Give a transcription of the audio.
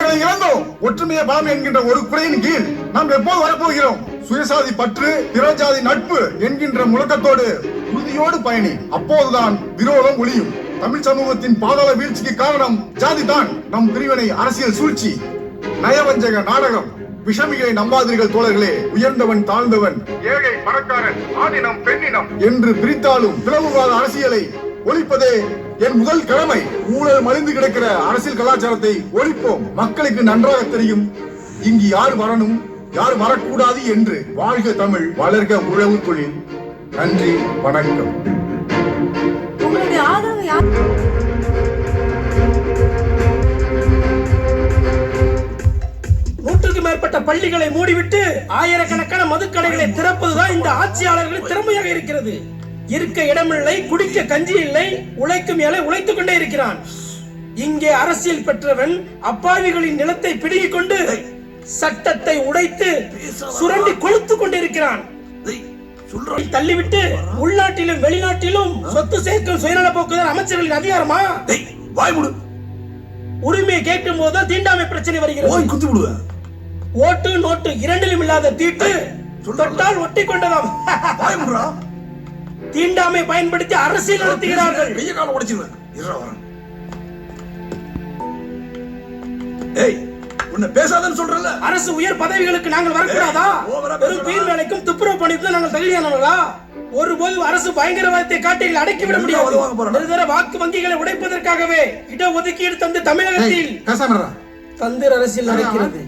உரிமைகளை இழந்தோம். ஒற்றுமையை பலம் என்கின்ற ஒரு குறையின் கீழ் நாம் எப்போது வரப்போகிறோம்? சுயசாதி பற்று, பிறஜாதி நட்பு என்கின்ற முழக்கத்தோடு உறுதியோடு பயணி. அப்போதுதான் விரோதம் ஒளியும். தமிழ் சமூகத்தின் பாதாள வீழ்ச்சிக்கு காரணம் ஜாதி தான். நம் பிரிவினை அரசியல் சூழ்ச்சி, நயவஞ்சக நாடகம். விஷமிகளை நம்பாதீர்கள் தோழர்களே. உயர்ந்தவன் தாழ்ந்தவன், ஏழை பணக்காரன், ஆணினம் பெண்ணினம் என்று பிரித்தாலும் பிளவுவாத அரசியலை ஒழிப்பதே என் முதல் கடமை. ஊழல் மலிந்து கிடக்கிற அரசியல் கலாச்சாரத்தை ஒழிப்போம். மக்களுக்கு நன்றாக தெரியும் இங்கு யார் வரணும் யார் வரக்கூடாது என்று. வாழ்க தமிழ், வளர்க உழவு தொழில். நன்றி, வணக்கம். உங்களுடைய ஆதரவு யார்? நூற்றுக்கு மேற்பட்ட பள்ளிகளை மூடிவிட்டு ஆயிரக்கணக்கான மதுக்கடைகளை திறப்பதுதான் இந்த ஆட்சியாளர்களின் திறமையாக இருக்கிறது. இருக்க இடமில்லை, குடிக்க கஞ்சி இல்லை, உழைக்கும் ஏழை உழைத்துக் கொண்டே இருக்கிறான். இங்கே அரசியல் பெற்றவன் அப்பாவிகளின் நிலத்தை பிடுங்கிக் கொண்டு சட்டத்தை உடைத்து சுரண்டி கொளுத்துக் கொண்டிருக்கிறான். தள்ளிவிட்டு உள்நாட்டிலும் வெளிநாட்டிலும் சொத்து சேர்க்கும் சுயநல போக்குதான் அமைச்சர்களின் அதிகாரமா? உரிமையை கேட்கும் போது தீண்டாமை பிரச்சனை வருகிறது. ஓட்டு நோட்டு இரண்டிலும் இல்லாத தீட்டு தொட்டால் ஒட்டி கொண்டதாம். தீண்டாமை பயன்படுத்தி அரசியல் நடத்துகிறார்கள். பேசாதன்னு சொல்றல. அரசு உயர் பதவிகளுக்கு நாங்கள் வரக்கூடாதா? வெறும் பீர் வேலைக்கும் துப்புரவு பணிக்கும் நாங்கள் தகுதியானவர்களா? ஒருபோது அரசு பயங்கரவாதத்தை காட்டில் அடக்கிவிட முடியாது. வாக்கு வங்கிகளை உடைப்பதற்காகவே இடஒதுக்கீடு தந்து தமிழகத்தில் தந்திர அரசியல் நடக்கிறது.